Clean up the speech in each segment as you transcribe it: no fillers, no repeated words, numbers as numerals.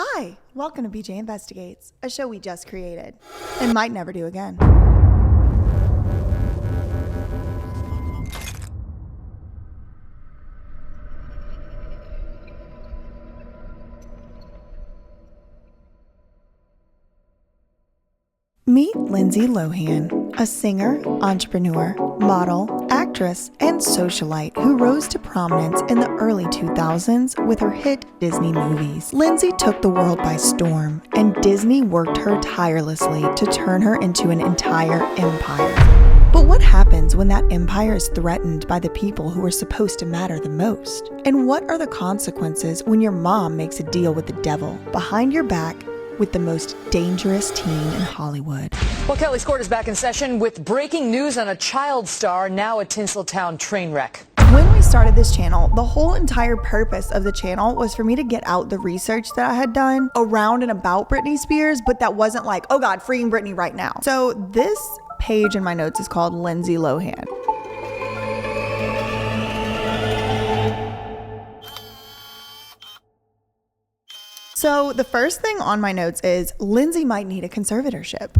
Hi, welcome to BJ Investigates, a show we just created and might never do again. Meet Lindsay Lohan, a singer, entrepreneur, model, actress, and socialite who rose to prominence in the early 2000s with her hit Disney movies. Lindsay took the world by storm, and Disney worked her tirelessly to turn her into an entire empire. But what happens when that empire is threatened by the people who are supposed to matter the most? And what are the consequences when your mom makes a deal with the devil behind your back with the most dangerous teen in Hollywood? Well, Kelly's Court is back in session with breaking news on a child star, now a Tinseltown train wreck. When we started this channel, the whole entire purpose of the channel was for me to get out the research that I had done around and about Britney Spears, but that wasn't like, oh God, freeing Britney right now. So this page in my notes is called Lindsay Lohan. So the first thing on my notes is Lindsay might need a conservatorship.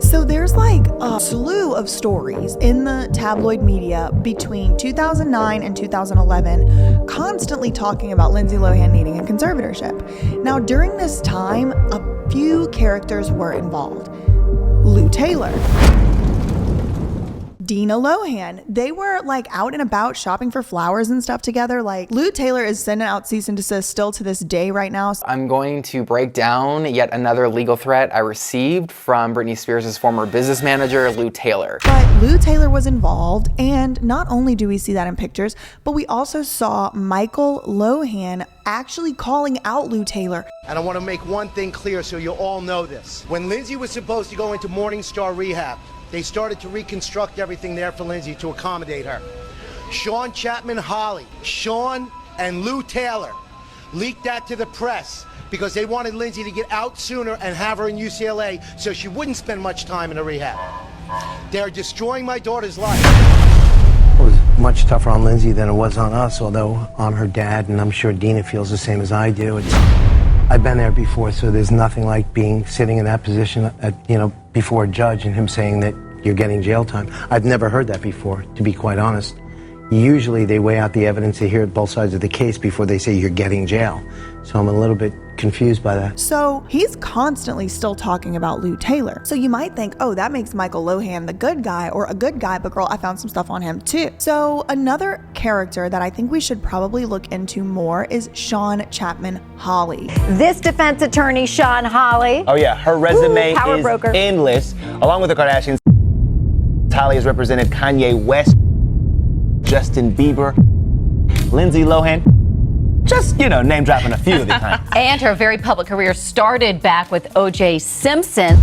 So there's like a slew of stories in the tabloid media between 2009 and 2011 constantly talking about Lindsay Lohan needing a conservatorship. Now during this time, a few characters were involved. Lou Taylor, Dina Lohan, they were like out and about shopping for flowers and stuff together. Like Lou Taylor is sending out cease and desist still to this day right now. I'm going to break down yet another legal threat I received from Britney Spears' former business manager, Lou Taylor. But Lou Taylor was involved, and not only do we see that in pictures, but we also saw Michael Lohan actually calling out Lou Taylor. And I want to make one thing clear so you all know this. When Lindsay was supposed to go into Morningstar Rehab, they started to reconstruct everything there for Lindsay to accommodate her. Sean Chapman Holly, Sean and Lou Taylor leaked that to the press because they wanted Lindsay to get out sooner and have her in UCLA so she wouldn't spend much time in a rehab. They're destroying my daughter's life. It was much tougher on Lindsay than it was on us, although I'm her dad, and I'm sure Dina feels the same as I do. I've been there before, so there's nothing like sitting in that position before a judge and him saying that you're getting jail time. I've never heard that before, to be quite honest. Usually they weigh out the evidence, they hear both sides of the case before they say you're getting jail. So I'm a little bit confused by that. So he's constantly still talking about Lou Taylor. So you might think, oh, that makes Michael Lohan the good guy or a good guy, but girl, I found some stuff on him too. So another character that I think we should probably look into more is Sean Chapman Holly. This defense attorney, Sean Holly. Oh yeah, her resume is broker. endless. Along with the Kardashians, Holly has represented Kanye West, Justin Bieber, Lindsay Lohan, just, name dropping a few of the time. And her very public career started back with O.J. Simpson.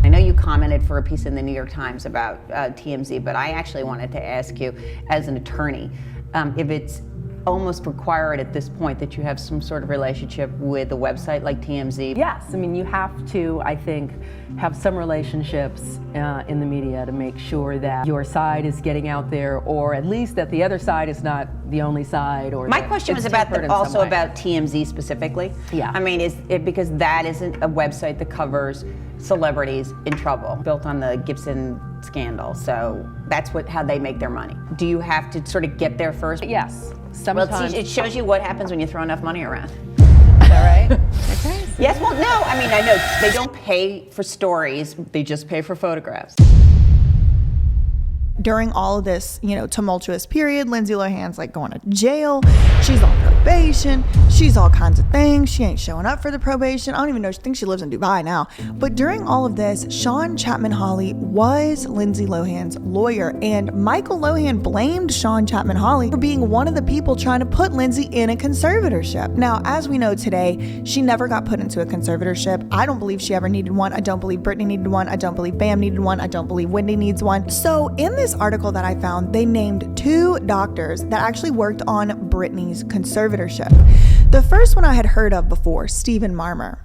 I know you commented for a piece in the New York Times about TMZ, but I actually wanted to ask you, as an attorney, if it's almost required at this point that you have some sort of relationship with a website like TMZ? Yes, I mean, you have to, I think, have some relationships in the media to make sure that your side is getting out there, or at least that the other side is not the only side. Or my question was about about TMZ specifically. Yeah. I mean, is it because that isn't a website that covers celebrities in trouble, built on the Gibson scandal, so that's how they make their money. Do you have to sort of get there first? Yes. Sometimes. Well, it shows you what happens when you throw enough money around. Is that right? Okay. Yes, well, no, I mean, I know they don't pay for stories, they just pay for photographs. During all of this, tumultuous period, Lindsay Lohan's like going to jail. She's on probation. She's all kinds of things. She ain't showing up for the probation. I don't even know. I think she lives in Dubai now. But during all of this, Sean Chapman Holly was Lindsay Lohan's lawyer, and Michael Lohan blamed Sean Chapman Holly for being one of the people trying to put Lindsay in a conservatorship. Now, as we know today, she never got put into a conservatorship. I don't believe she ever needed one. I don't believe Britney needed one. I don't believe Bam needed one. I don't believe Wendy needs one. So in this article that I found, they named 2 doctors that actually worked on Britney's conservatorship. The first one I had heard of before, Stephen Marmer.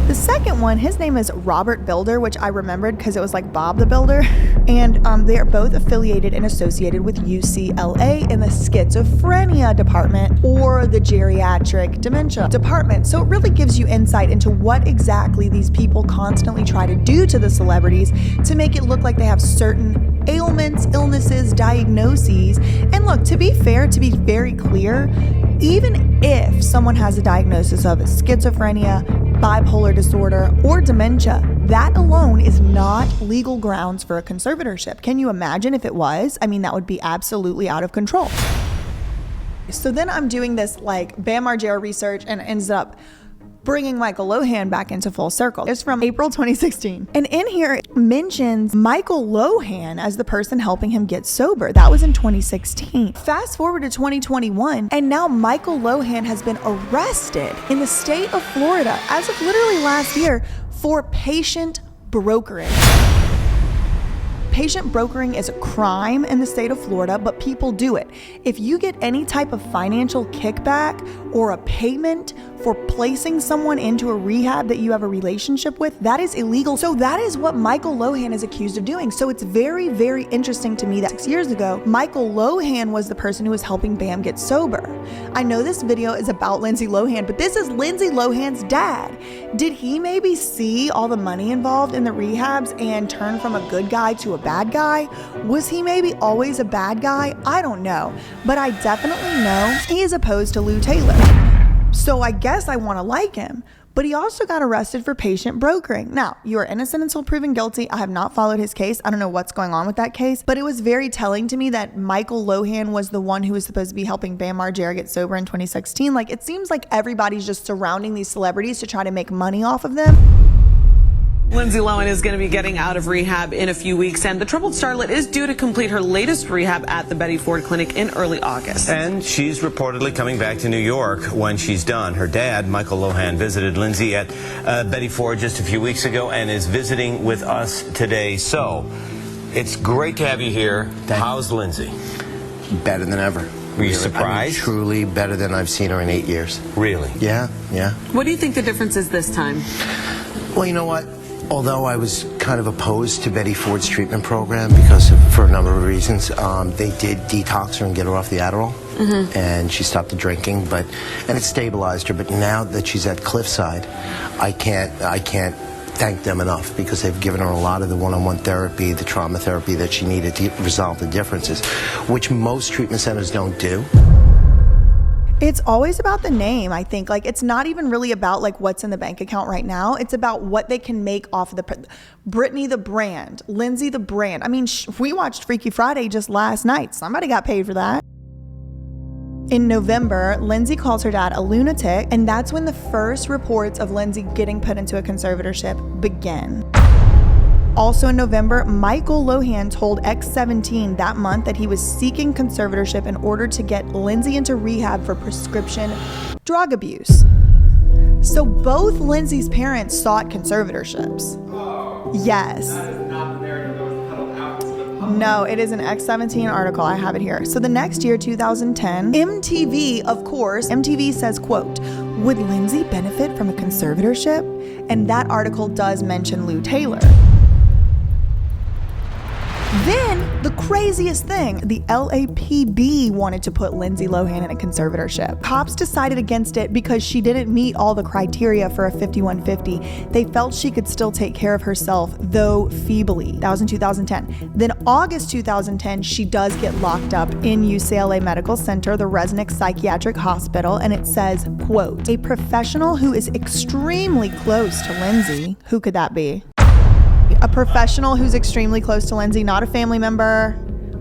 The second one, his name is Robert Builder, which I remembered because it was like Bob the Builder. And they are both affiliated and associated with UCLA in the schizophrenia department or the geriatric dementia department. So it really gives you insight into what exactly these people constantly try to do to the celebrities to make it look like they have certain ailments, illnesses, diagnoses. And look, to be fair, to be very clear, even if someone has a diagnosis of schizophrenia, bipolar disorder, or dementia, that alone is not legal grounds for a conservatorship. Can you imagine if it was? I mean, that would be absolutely out of control. So then I'm doing this like Bam Margera research and ends up bringing Michael Lohan back into full circle. It's from April 2016. And in here it mentions Michael Lohan as the person helping him get sober. That was in 2016. Fast forward to 2021, and now Michael Lohan has been arrested in the state of Florida as of literally last year for patient brokering. Patient brokering is a crime in the state of Florida, but people do it. If you get any type of financial kickback or a payment for placing someone into a rehab that you have a relationship with, that is illegal. So that is what Michael Lohan is accused of doing. So it's very, very interesting to me that 6 years ago, Michael Lohan was the person who was helping Bam get sober. I know this video is about Lindsay Lohan, but this is Lindsay Lohan's dad. Did he maybe see all the money involved in the rehabs and turn from a good guy to a bad guy? Was he maybe always a bad guy? I don't know, but I definitely know he is opposed to Lou Taylor. So I guess I want to like him, but he also got arrested for patient brokering. Now, you are innocent until proven guilty. I have not followed his case. I don't know what's going on with that case, but it was very telling to me that Michael Lohan was the one who was supposed to be helping Bam Margera get sober in 2016. Like, it seems like everybody's just surrounding these celebrities to try to make money off of them. Lindsay Lohan is going to be getting out of rehab in a few weeks, and the troubled starlet is due to complete her latest rehab at the Betty Ford Clinic in early August. And she's reportedly coming back to New York when she's done. Her dad, Michael Lohan, visited Lindsay at Betty Ford just a few weeks ago and is visiting with us today. So, it's great to have you here. How's Lindsay? Better than ever. Were you surprised? I mean, truly better than I've seen her in 8 years. Really? Yeah. What do you think the difference is this time? Well, you know what? Although I was kind of opposed to Betty Ford's treatment program for a number of reasons, they did detox her and get her off the Adderall, and she stopped the drinking, and it stabilized her. But now that she's at Cliffside, I can't thank them enough because they've given her a lot of the one-on-one therapy, the trauma therapy that she needed to resolve the differences, which most treatment centers don't do. It's always about the name, I think. Like, it's not even really about like what's in the bank account right now. It's about what they can make off of the Britney the brand, Lindsay the brand. I mean, we watched Freaky Friday just last night. Somebody got paid for that. In November, Lindsay calls her dad a lunatic, and that's when the first reports of Lindsay getting put into a conservatorship begin. Also in November, Michael Lohan told X17 that month that he was seeking conservatorship in order to get Lindsay into rehab for prescription drug abuse. So both Lindsay's parents sought conservatorships. Yes. That is not the narrative that was peddled out to the public. No, it is an X17 article. I have it here. So the next year, 2010, MTV, of course, MTV says, quote, "Would Lindsay benefit from a conservatorship?" And that article does mention Lou Taylor. Then, the craziest thing, the LAPD wanted to put Lindsay Lohan in a conservatorship. Cops decided against it because she didn't meet all the criteria for a 5150. They felt she could still take care of herself, though feebly. That was in 2010. Then August 2010, she does get locked up in UCLA Medical Center, the Resnick Psychiatric Hospital, and it says, quote, "A professional who is extremely close to Lindsay." Who could that be? A professional who's extremely close to Lindsay, not a family member,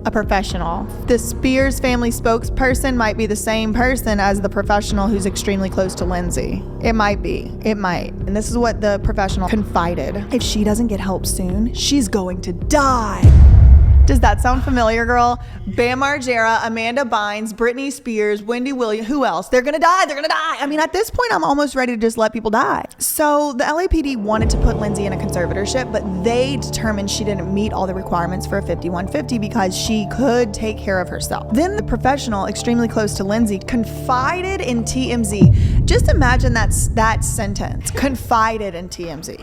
a professional. The Spears family spokesperson might be the same person as the professional who's extremely close to Lindsay. It might be. It might. And this is what the professional confided. If she doesn't get help soon, she's going to die. Does that sound familiar, girl? Bam Margera, Amanda Bynes, Britney Spears, Wendy Williams, who else? They're gonna die, they're gonna die. I mean, at this point, I'm almost ready to just let people die. So the LAPD wanted to put Lindsay in a conservatorship, but they determined she didn't meet all the requirements for a 5150 because she could take care of herself. Then the professional, extremely close to Lindsay, confided in TMZ Just imagine that sentence, confided in TMZ.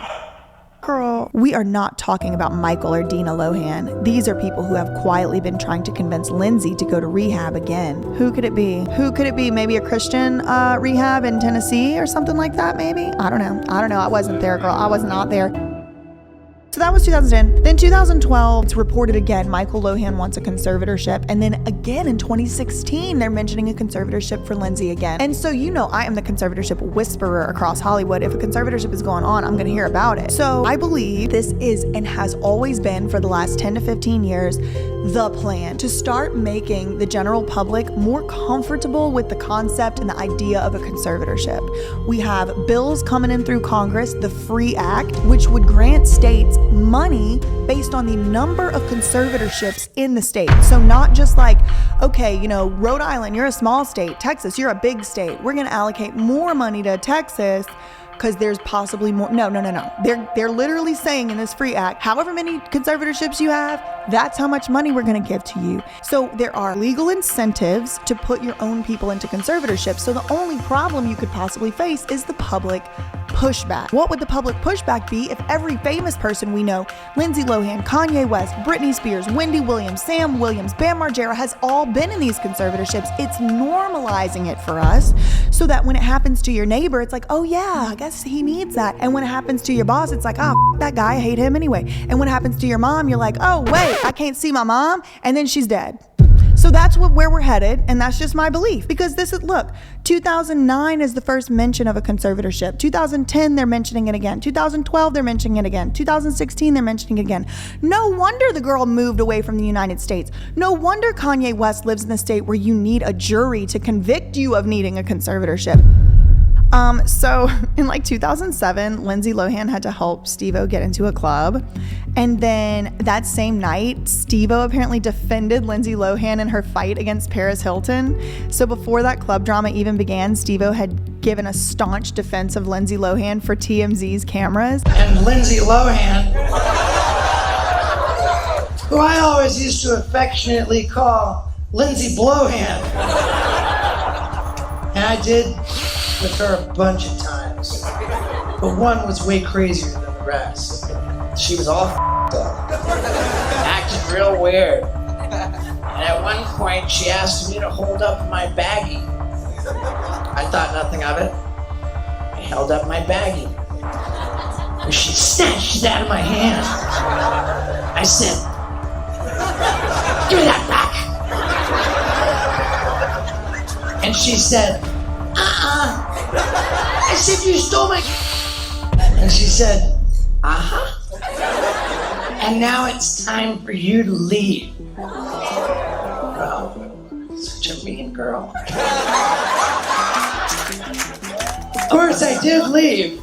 Girl, we are not talking about Michael or Dina Lohan. These are people who have quietly been trying to convince Lindsay to go to rehab again. Who could it be? Maybe a Christian rehab in Tennessee or something like that, maybe? I don't know. I wasn't there, girl. I was not there. So that was 2010. Then 2012, it's reported again, Michael Lohan wants a conservatorship. And then again in 2016, they're mentioning a conservatorship for Lindsay again. And so, you know, I am the conservatorship whisperer across Hollywood. If a conservatorship is going on, I'm going to hear about it. So I believe this is and has always been for the last 10 to 15 years, the plan to start making the general public more comfortable with the concept and the idea of a conservatorship. We have bills coming in through Congress, the FREE Act, which would grant states money based on the number of conservatorships in the state. So not just like, okay, you know, Rhode Island, you're a small state. Texas, you're a big state. We're going to allocate more money to Texas because there's possibly more. No. They're literally saying in this FREE Act, however many conservatorships you have, that's how much money we're going to give to you. So there are legal incentives to put your own people into conservatorship. So the only problem you could possibly face is the public pushback. What would the public pushback be if every famous person we know, Lindsay Lohan, Kanye West, Britney Spears, Wendy Williams, Sam Williams, Bam Margera, has all been in these conservatorships? It's normalizing it for us so that when it happens to your neighbor, it's like, oh yeah, I guess he needs that. And when it happens to your boss, it's like, oh, that guy, I hate him anyway. And when it happens to your mom, you're like, oh wait, I can't see my mom, and then she's dead. So that's where we're headed, and that's just my belief. Because this is, look, 2009 is the first mention of a conservatorship. 2010, they're mentioning it again. 2012, they're mentioning it again. 2016, they're mentioning it again. No wonder the girl moved away from the United States. No wonder Kanye West lives in the state where you need a jury to convict you of needing a conservatorship. So in like 2007, Lindsay Lohan had to help Steve-O get into a club. And then that same night, Steve-O apparently defended Lindsay Lohan in her fight against Paris Hilton. So before that club drama even began, Steve-O had given a staunch defense of Lindsay Lohan for TMZ's cameras. And Lindsay Lohan, who I always used to affectionately call Lindsay Blowhand. And I did with her a bunch of times, but one was way crazier than the rest. She was all f***ed up, acting real weird, and at one point she asked me to hold up my baggie. I thought nothing of it. I held up my baggie, but she snatched it out of my hand. I said, "Give me that back." And she said, I said, "You stole my..." And she said, "And now it's time for you to leave." Bro, such a mean girl. Of course I did leave.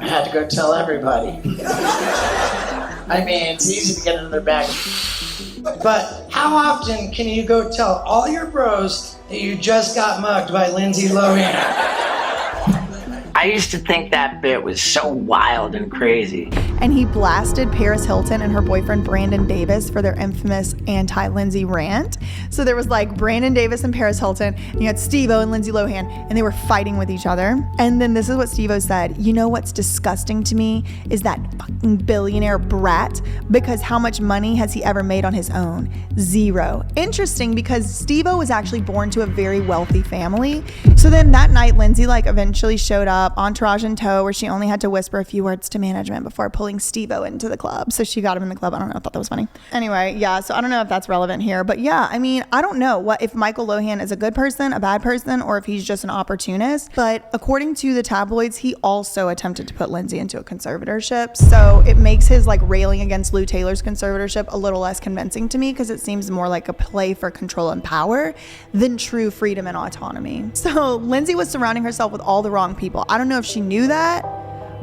I had to go tell everybody. I mean, it's easy to get into their bag. But how often can you go tell all your bros that you just got mugged by Lindsay Lohan? I used to think that bit was so wild and crazy. And he blasted Paris Hilton and her boyfriend Brandon Davis for their infamous anti-Lindsay rant. So there was like Brandon Davis and Paris Hilton, and you had Steve-O and Lindsay Lohan, and they were fighting with each other. And then this is what Steve-O said: "You know what's disgusting to me is that fucking billionaire brat, because how much money has he ever made on his own? Zero." Interesting, because Steve-O was actually born to a very wealthy family. So then that night, Lindsay like eventually showed up, entourage in tow, where she only had to whisper a few words to management before pulling Steve-O into the club. So she got him in the club. I don't know, I thought that was funny. Anyway, yeah, so I don't know if that's relevant here, but yeah, I mean, I don't know what if Michael Lohan is a good person, a bad person, or if he's just an opportunist. But according to the tabloids, he also attempted to put Lindsay into a conservatorship. So it makes his like railing against Lou Taylor's conservatorship a little less convincing to me, because it seems more like a play for control and power than true freedom and autonomy. So Lindsay was surrounding herself with all the wrong people. I don't know if she knew that,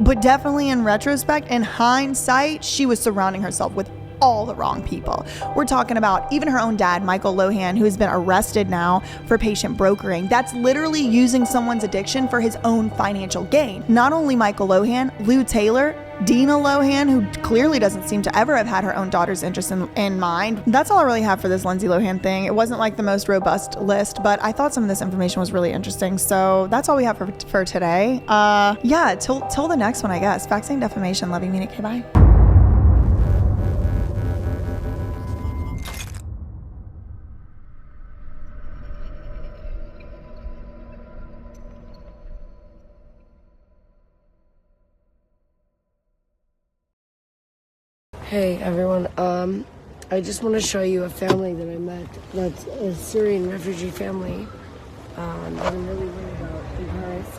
but definitely in retrospect, in hindsight, she was surrounding herself with all the wrong people. We're talking about even her own dad, Michael Lohan, who has been arrested now for patient brokering. That's literally using someone's addiction for his own financial gain. Not only Michael Lohan, Lou Taylor, Dina Lohan, who clearly doesn't seem to ever have had her own daughter's interest in mind. That's all I really have for this Lindsay Lohan thing. It wasn't like the most robust list, but I thought some of this information was really interesting. So that's all we have for today. Yeah, till the next one, I guess. Faxing defamation. Love you, mean it. Okay, bye. Hey everyone, I just want to show you a family that I met that's a Syrian refugee family that I'm really worried about in Paris.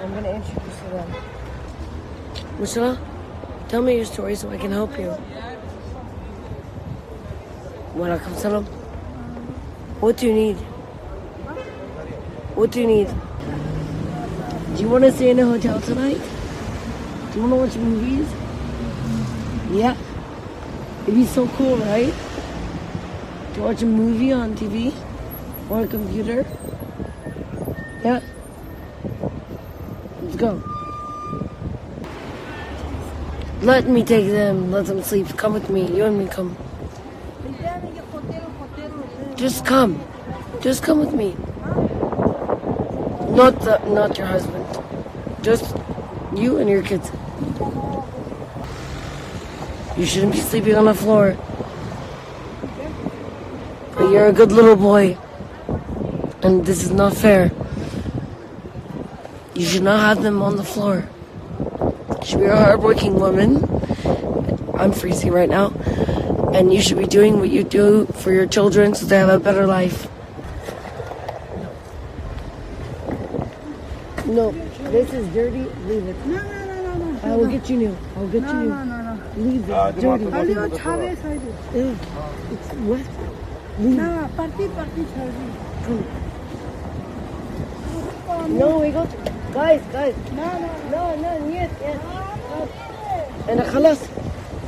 I'm going to introduce you to them. Michelle, tell me your story so I can help you. Wanna come tell them? What do you need? What do you need? Do you want to stay in a hotel tonight? Do you want to watch movies? Yeah. It'd be so cool, right? To watch a movie on TV or a computer. Yeah. Let's go. Let me take them. Let them sleep. Come with me. You and me come. Just come. Just come with me. Not your husband. Just you and your kids. You shouldn't be sleeping on the floor. But you're a good little boy. And this is not fair. You should not have them on the floor. You should be a hardworking woman. I'm freezing right now. And you should be doing what you do for your children so they have a better life. No, this is dirty. Leave it. No. I will get you new. I'll get you new. No. Leave it. Dirty. It's wet. Leave. Come. No, we go. Guys. No, нет. And خلاص.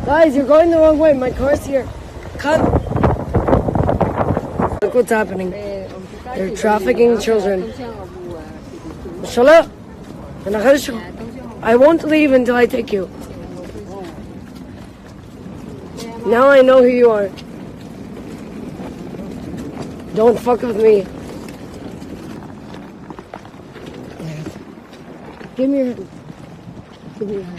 Guys, you're going the wrong way. My car's here. Come. Look what's happening. They're trafficking children. Inshallah. I won't leave until I take you. Now I know who you are. Don't fuck with me. Give me your hand. Give me your hand.